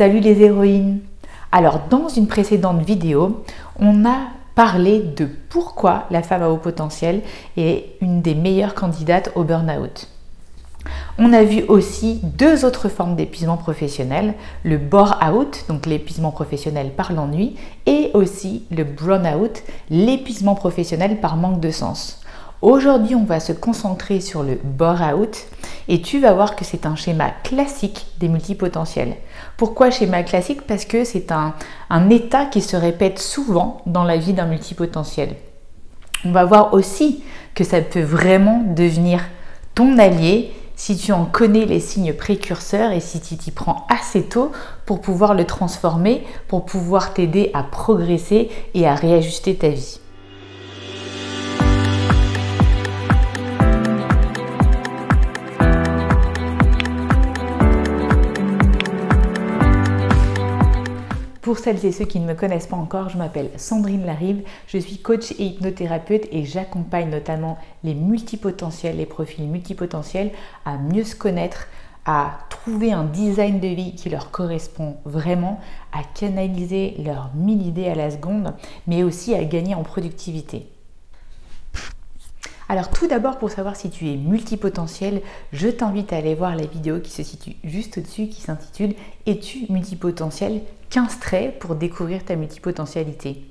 Salut les héroïnes! Alors dans une précédente vidéo, on a parlé de pourquoi la femme à haut potentiel est une des meilleures candidates au burn-out. On a vu aussi deux autres formes d'épuisement professionnel, le bore-out, donc l'épuisement professionnel par l'ennui, et aussi le burn-out, l'épuisement professionnel par manque de sens. Aujourd'hui, on va se concentrer sur le bore-out et tu vas voir que c'est un schéma classique des multipotentiels. Pourquoi schéma classique? Parce que c'est un état qui se répète souvent dans la vie d'un multipotentiel. On va voir aussi que ça peut vraiment devenir ton allié si tu en connais les signes précurseurs et si tu t'y prends assez tôt pour pouvoir le transformer, pour pouvoir t'aider à progresser et à réajuster ta vie. Pour celles et ceux qui ne me connaissent pas encore, je m'appelle Sandrine Larive, je suis coach et hypnothérapeute et j'accompagne notamment les multipotentiels, les profils multipotentiels à mieux se connaître, à trouver un design de vie qui leur correspond vraiment, à canaliser leurs 1000 idées à la seconde, mais aussi à gagner en productivité. Alors tout d'abord, pour savoir si tu es multipotentiel, je t'invite à aller voir la vidéo qui se situe juste au-dessus, qui s'intitule « Es-tu multipotentiel ? 15 traits pour découvrir ta multipotentialité ».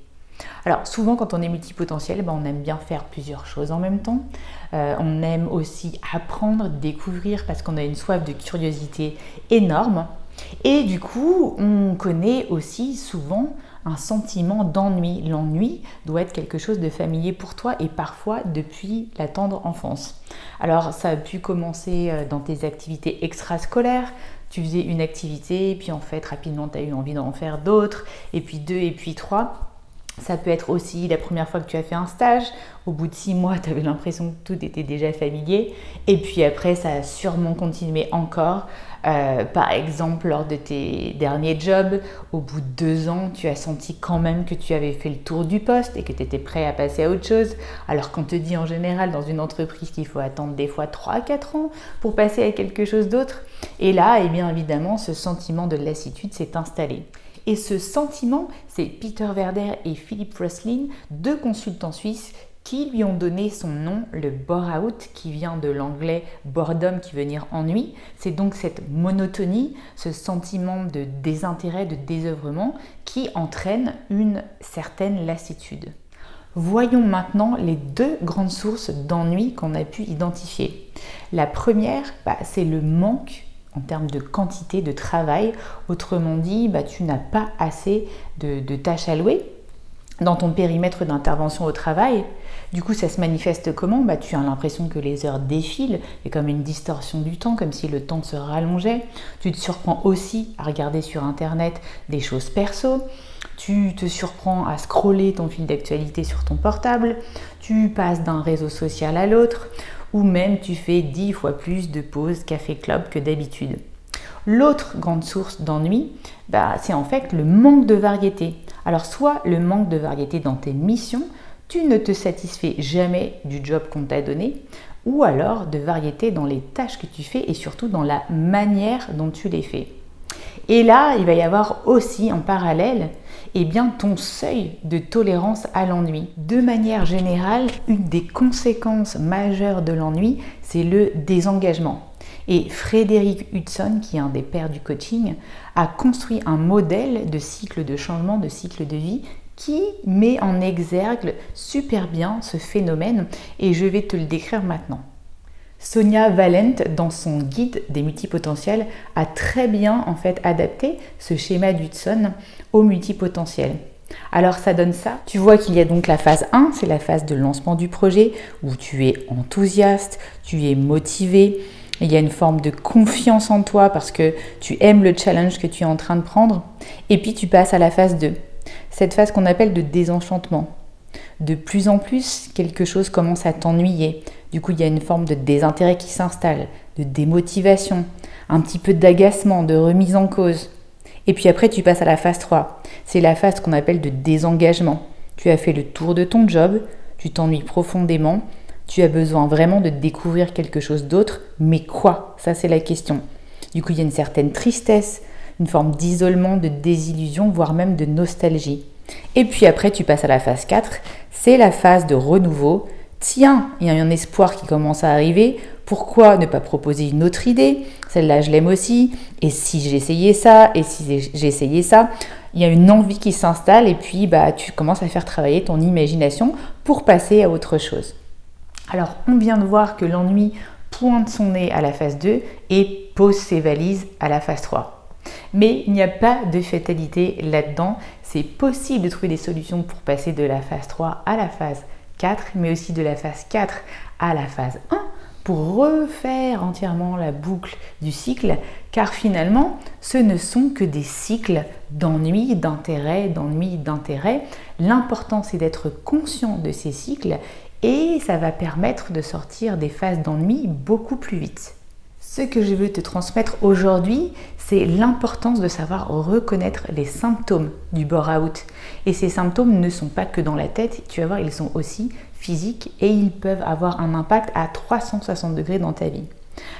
Alors souvent quand on est multipotentiel, on aime bien faire plusieurs choses en même temps. On aime aussi apprendre, découvrir parce qu'on a une soif de curiosité énorme. Et du coup, on connaît aussi souvent un sentiment d'ennui. L'ennui doit être quelque chose de familier pour toi et parfois depuis la tendre enfance. Alors ça a pu commencer dans tes activités extrascolaires. Tu faisais une activité, puis en fait rapidement tu as eu envie d'en faire d'autres, et puis 2, et puis 3. Ça peut être aussi la première fois que tu as fait un stage, au bout de 6 mois, tu avais l'impression que tout était déjà familier. Et puis après, ça a sûrement continué encore. Par exemple, lors de tes derniers jobs, au bout de 2 ans, tu as senti quand même que tu avais fait le tour du poste et que tu étais prêt à passer à autre chose. Alors qu'on te dit en général dans une entreprise qu'il faut attendre des fois 3 à 4 ans pour passer à quelque chose d'autre. Et là, eh bien évidemment, ce sentiment de lassitude s'est installé. Et ce sentiment, c'est Peter Werder et Philippe Rösslin, deux consultants suisses qui lui ont donné son nom, le bore-out, qui vient de l'anglais boredom, qui veut dire ennui. C'est donc cette monotonie, ce sentiment de désintérêt, de désœuvrement, qui entraîne une certaine lassitude. Voyons maintenant les deux grandes sources d'ennui qu'on a pu identifier. La première, c'est le manque en termes de quantité de travail. Autrement dit, tu n'as pas assez de tâches allouées dans ton périmètre d'intervention au travail. Du coup, ça se manifeste comment? Tu as l'impression que les heures défilent, il y a comme une distorsion du temps, comme si le temps se rallongeait. Tu te surprends aussi à regarder sur Internet des choses perso. Tu te surprends à scroller ton fil d'actualité sur ton portable. Tu passes d'un réseau social à l'autre. Ou même tu fais 10 fois plus de pauses café-club que d'habitude. L'autre grande source d'ennui, c'est en fait le manque de variété. Alors soit le manque de variété dans tes missions, tu ne te satisfais jamais du job qu'on t'a donné, ou alors de variété dans les tâches que tu fais et surtout dans la manière dont tu les fais. Et là, il va y avoir aussi en parallèle ton seuil de tolérance à l'ennui. De manière générale, une des conséquences majeures de l'ennui, c'est le désengagement. Et Frédéric Hudson, qui est un des pères du coaching, a construit un modèle de cycle de changement, de cycle de vie, qui met en exergue super bien ce phénomène et je vais te le décrire maintenant. Sonia Valent, dans son guide des multipotentiels, a très bien adapté ce schéma d'Hudson aux multipotentiels. Alors ça donne ça. Tu vois qu'il y a donc la phase 1, c'est la phase de lancement du projet où tu es enthousiaste, tu es motivé, il y a une forme de confiance en toi parce que tu aimes le challenge que tu es en train de prendre. Et puis tu passes à la phase 2, cette phase qu'on appelle de désenchantement. De plus en plus, quelque chose commence à t'ennuyer. Du coup, il y a une forme de désintérêt qui s'installe, de démotivation, un petit peu d'agacement, de remise en cause. Et puis après, tu passes à la phase 3. C'est la phase qu'on appelle de désengagement. Tu as fait le tour de ton job, tu t'ennuies profondément, tu as besoin vraiment de découvrir quelque chose d'autre, mais quoi? Ça, c'est la question. Du coup, il y a une certaine tristesse, une forme d'isolement, de désillusion, voire même de nostalgie. Et puis après, tu passes à la phase 4, c'est la phase de renouveau. Tiens, il y a un espoir qui commence à arriver, pourquoi ne pas proposer une autre idée? Celle-là, je l'aime aussi. Et si j'essayais ça? Et si j'essayais ça? Il y a une envie qui s'installe et puis tu commences à faire travailler ton imagination pour passer à autre chose. Alors, on vient de voir que l'ennui pointe son nez à la phase 2 et pose ses valises à la phase 3. Mais il n'y a pas de fatalité là-dedans. C'est possible de trouver des solutions pour passer de la phase 3 à la phase 4, mais aussi de la phase 4 à la phase 1 pour refaire entièrement la boucle du cycle, car finalement, ce ne sont que des cycles d'ennui, d'intérêt, d'ennui, d'intérêt. L'important, c'est d'être conscient de ces cycles et ça va permettre de sortir des phases d'ennui beaucoup plus vite. Ce que je veux te transmettre aujourd'hui, c'est l'importance de savoir reconnaître les symptômes du bore-out. Et ces symptômes ne sont pas que dans la tête, tu vas voir, ils sont aussi physiques et ils peuvent avoir un impact à 360 degrés dans ta vie.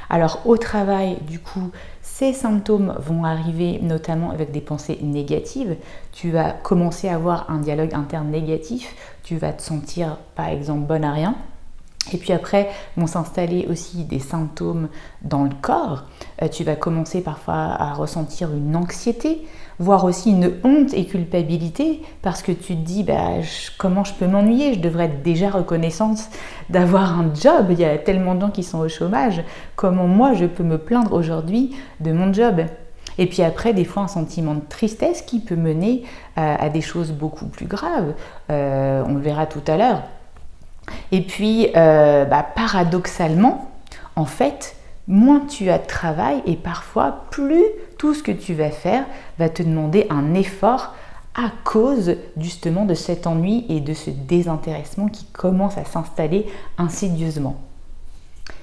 Alors au travail, du coup, ces symptômes vont arriver notamment avec des pensées négatives. Tu vas commencer à avoir un dialogue interne négatif, tu vas te sentir par exemple bonne à rien. Et puis après vont s'installer aussi des symptômes dans le corps. Tu vas commencer parfois à ressentir une anxiété, voire aussi une honte et culpabilité parce que tu te dis comment je peux m'ennuyer? Je devrais être déjà reconnaissante d'avoir un job. Il y a tellement de gens qui sont au chômage. Comment moi je peux me plaindre aujourd'hui de mon job? Et puis après, des fois, un sentiment de tristesse qui peut mener à des choses beaucoup plus graves. On le verra tout à l'heure. Et puis, paradoxalement, en fait, moins tu as de travail et parfois plus tout ce que tu vas faire va te demander un effort à cause justement de cet ennui et de ce désintéressement qui commence à s'installer insidieusement.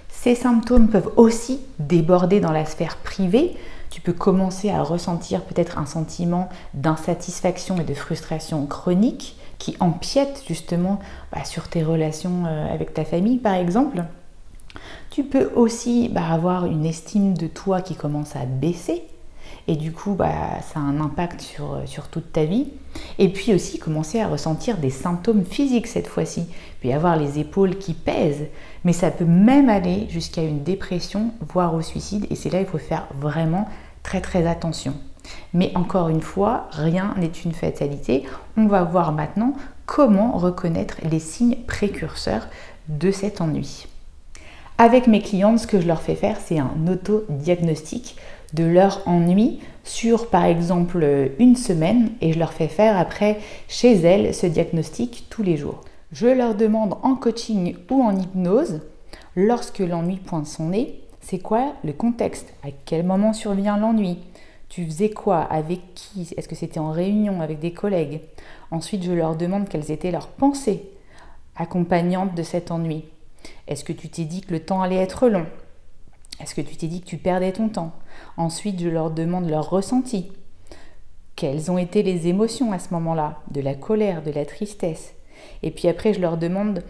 Ces symptômes peuvent aussi déborder dans la sphère privée. Tu peux commencer à ressentir peut-être un sentiment d'insatisfaction et de frustration chronique qui empiète justement sur tes relations avec ta famille par exemple. Tu peux aussi avoir une estime de toi qui commence à baisser et du coup ça a un impact sur toute ta vie. Et puis aussi commencer à ressentir des symptômes physiques cette fois-ci. Il peut y avoir les épaules qui pèsent, mais ça peut même aller jusqu'à une dépression, voire au suicide et c'est là il faut faire vraiment très très attention. Mais encore une fois, rien n'est une fatalité. On va voir maintenant comment reconnaître les signes précurseurs de cet ennui. Avec mes clientes, ce que je leur fais faire, c'est un auto-diagnostic de leur ennui sur par exemple une semaine et je leur fais faire après chez elles ce diagnostic tous les jours. Je leur demande en coaching ou en hypnose, lorsque l'ennui pointe son nez, c'est quoi le contexte? À quel moment survient l'ennui? Tu faisais quoi? Avec qui? Est-ce que c'était en réunion avec des collègues? Ensuite, je leur demande quelles étaient leurs pensées accompagnantes de cet ennui. Est-ce que tu t'es dit que le temps allait être long? Est-ce que tu t'es dit que tu perdais ton temps? Ensuite, je leur demande leur ressenti. Quelles ont été les émotions à ce moment-là? De la colère, de la tristesse. Et puis après, je leur demande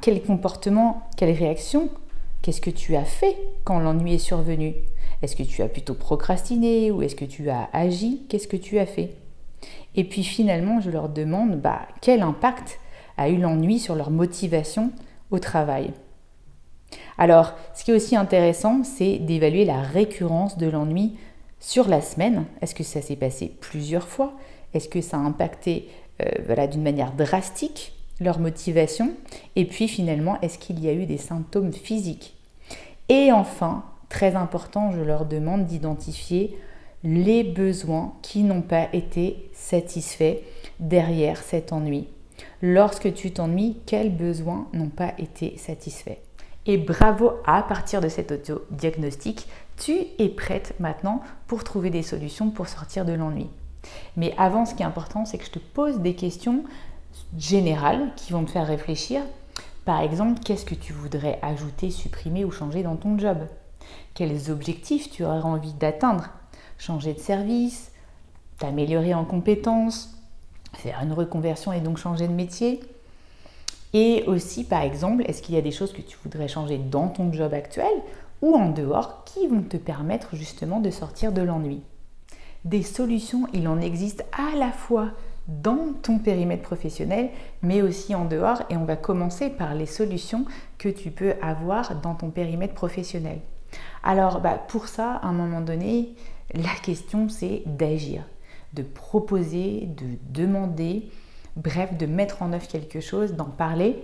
quel comportement, quelle réaction? Qu'est-ce que tu as fait quand l'ennui est survenu? Est-ce que tu as plutôt procrastiné ou est-ce que tu as agi? Qu'est-ce que tu as fait? Et puis finalement, je leur demande quel impact a eu l'ennui sur leur motivation au travail. Alors, ce qui est aussi intéressant, c'est d'évaluer la récurrence de l'ennui sur la semaine. Est-ce que ça s'est passé plusieurs fois? Est-ce que ça a impacté d'une manière drastique leur motivation? Et puis finalement, est-ce qu'il y a eu des symptômes physiques? Et enfin, très important, je leur demande d'identifier les besoins qui n'ont pas été satisfaits derrière cet ennui. Lorsque tu t'ennuies, quels besoins n'ont pas été satisfaits? Et bravo, à partir de cet auto-diagnostic, tu es prête maintenant pour trouver des solutions pour sortir de l'ennui. Mais avant, ce qui est important, c'est que je te pose des questions générales qui vont te faire réfléchir. Par exemple, qu'est-ce que tu voudrais ajouter, supprimer ou changer dans ton job? Quels objectifs tu aurais envie d'atteindre? Changer de service, t'améliorer en compétences, faire une reconversion et donc changer de métier? Et aussi, par exemple, est-ce qu'il y a des choses que tu voudrais changer dans ton job actuel ou en dehors qui vont te permettre justement de sortir de l'ennui? Des solutions, il en existe à la fois dans ton périmètre professionnel, mais aussi en dehors. Et on va commencer par les solutions que tu peux avoir dans ton périmètre professionnel. Alors, pour ça, à un moment donné, la question, c'est d'agir, de proposer, de demander, bref, de mettre en œuvre quelque chose, d'en parler.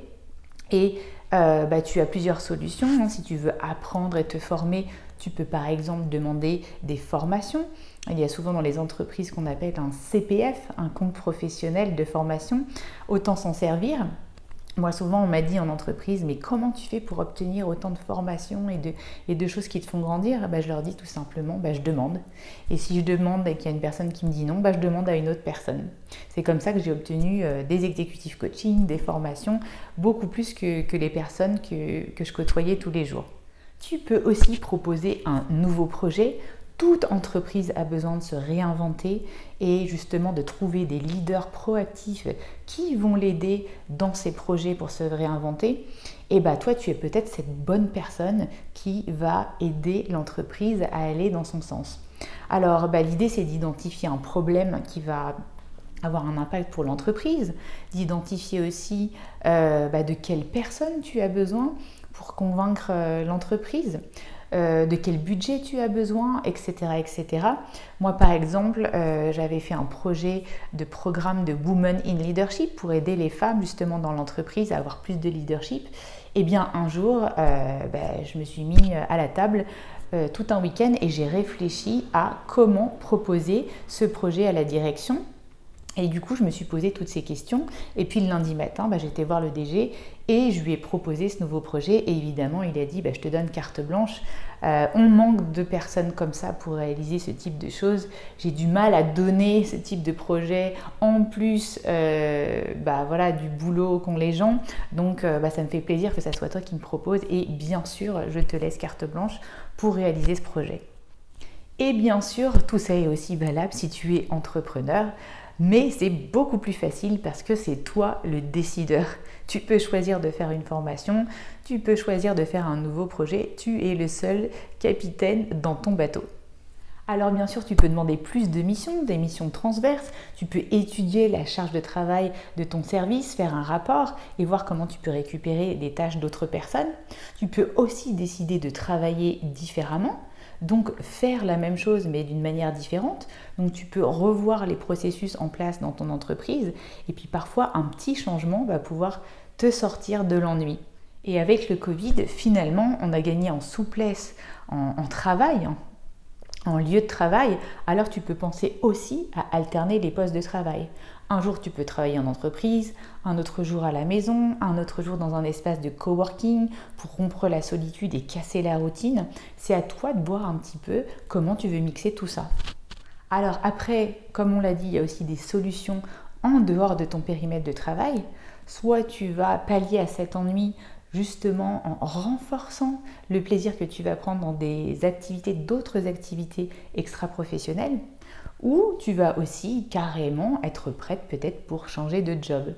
Et tu as plusieurs solutions. Si tu veux apprendre et te former, tu peux par exemple demander des formations. Il y a souvent dans les entreprises qu'on appelle un CPF, un compte professionnel de formation. Autant s'en servir. Moi, souvent, on m'a dit en entreprise, mais comment tu fais pour obtenir autant de formations et de choses qui te font grandir? Je leur dis tout simplement, je demande. Et si je demande et qu'il y a une personne qui me dit non, je demande à une autre personne. C'est comme ça que j'ai obtenu des exécutifs coaching, des formations, beaucoup plus que les personnes que je côtoyais tous les jours. Tu peux aussi proposer un nouveau projet. Toute entreprise a besoin de se réinventer et justement de trouver des leaders proactifs qui vont l'aider dans ses projets pour se réinventer. Et toi, tu es peut-être cette bonne personne qui va aider l'entreprise à aller dans son sens. Alors, l'idée, c'est d'identifier un problème qui va avoir un impact pour l'entreprise, d'identifier aussi de quelle personne tu as besoin pour convaincre l'entreprise. De quel budget tu as besoin, etc. etc. Moi, par exemple, j'avais fait un projet de programme de Women in Leadership pour aider les femmes justement dans l'entreprise à avoir plus de leadership. Et bien, un jour, je me suis mis à la table tout un week-end et j'ai réfléchi à comment proposer ce projet à la direction. Et du coup, je me suis posé toutes ces questions. Et puis le lundi matin, j'étais voir le DG et je lui ai proposé ce nouveau projet. Et évidemment, il a dit, je te donne carte blanche. On manque de personnes comme ça pour réaliser ce type de choses. J'ai du mal à donner ce type de projet. En plus, du boulot qu'ont les gens. Donc, ça me fait plaisir que ça soit toi qui me propose. Et bien sûr, je te laisse carte blanche pour réaliser ce projet. Et bien sûr, tout ça est aussi valable si tu es entrepreneur. Mais c'est beaucoup plus facile parce que c'est toi le décideur. Tu peux choisir de faire une formation, tu peux choisir de faire un nouveau projet, tu es le seul capitaine dans ton bateau. Alors bien sûr, tu peux demander plus de missions, des missions transverses, tu peux étudier la charge de travail de ton service, faire un rapport et voir comment tu peux récupérer des tâches d'autres personnes. Tu peux aussi décider de travailler différemment. Donc faire la même chose mais d'une manière différente. Donc tu peux revoir les processus en place dans ton entreprise et puis parfois un petit changement va pouvoir te sortir de l'ennui. Et avec le Covid, finalement, on a gagné en souplesse, en travail, en lieu de travail, alors tu peux penser aussi à alterner les postes de travail. Un jour, tu peux travailler en entreprise, un autre jour à la maison, un autre jour dans un espace de coworking pour rompre la solitude et casser la routine. C'est à toi de voir un petit peu comment tu veux mixer tout ça. Alors après, comme on l'a dit, il y a aussi des solutions en dehors de ton périmètre de travail. Soit tu vas pallier à cet ennui justement en renforçant le plaisir que tu vas prendre dans d'autres activités extra-professionnelles, ou tu vas aussi carrément être prête peut-être pour changer de job.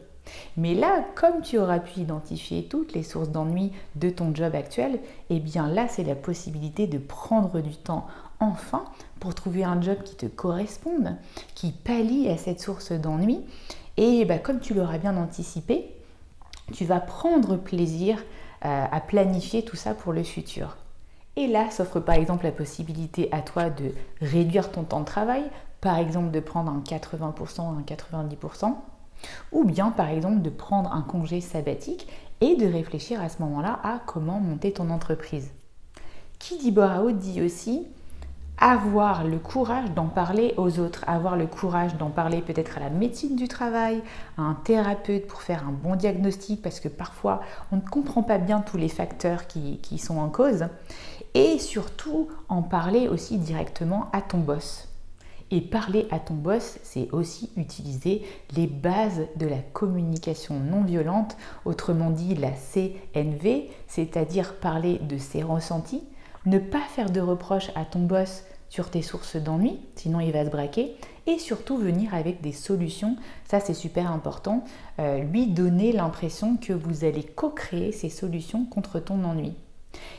Mais là, comme tu auras pu identifier toutes les sources d'ennui de ton job actuel, eh bien là, c'est la possibilité de prendre du temps enfin pour trouver un job qui te corresponde, qui pallie à cette source d'ennui. Et comme tu l'auras bien anticipé, tu vas prendre plaisir à planifier tout ça pour le futur. Et là, s'offre par exemple la possibilité à toi de réduire ton temps de travail, par exemple de prendre un 80%, un 90%, ou bien par exemple de prendre un congé sabbatique et de réfléchir à ce moment-là à comment monter ton entreprise. Qui dit burn-out dit aussi avoir le courage d'en parler aux autres, avoir le courage d'en parler peut-être à la médecine du travail, à un thérapeute pour faire un bon diagnostic parce que parfois on ne comprend pas bien tous les facteurs qui sont en cause, et surtout en parler aussi directement à ton boss. Et parler à ton boss, c'est aussi utiliser les bases de la communication non violente, autrement dit la CNV, c'est-à-dire parler de ses ressentis, ne pas faire de reproches à ton boss sur tes sources d'ennui, sinon il va se braquer, et surtout venir avec des solutions, ça c'est super important, lui donner l'impression que vous allez co-créer ces solutions contre ton ennui.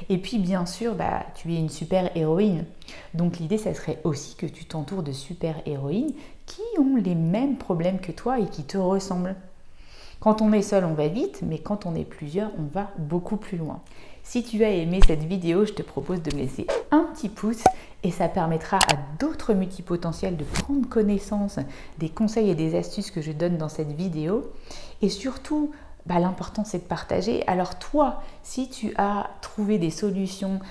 Et puis bien sûr, tu es une super héroïne. Donc l'idée, ça serait aussi que tu t'entoures de super héroïnes qui ont les mêmes problèmes que toi et qui te ressemblent. Quand on est seul, on va vite, mais quand on est plusieurs, on va beaucoup plus loin. Si tu as aimé cette vidéo, je te propose de me laisser un petit pouce et ça permettra à d'autres multipotentiels de prendre connaissance des conseils et des astuces que je donne dans cette vidéo. Et surtout, l'important c'est de partager. Alors toi, si tu as trouvé des solutions,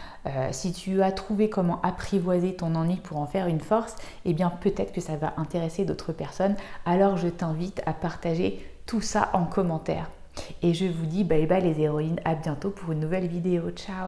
si tu as trouvé comment apprivoiser ton ennui pour en faire une force, eh bien peut-être que ça va intéresser d'autres personnes. Alors je t'invite à partager tout ça en commentaire. Et je vous dis bye bye les héroïnes, à bientôt pour une nouvelle vidéo. Ciao!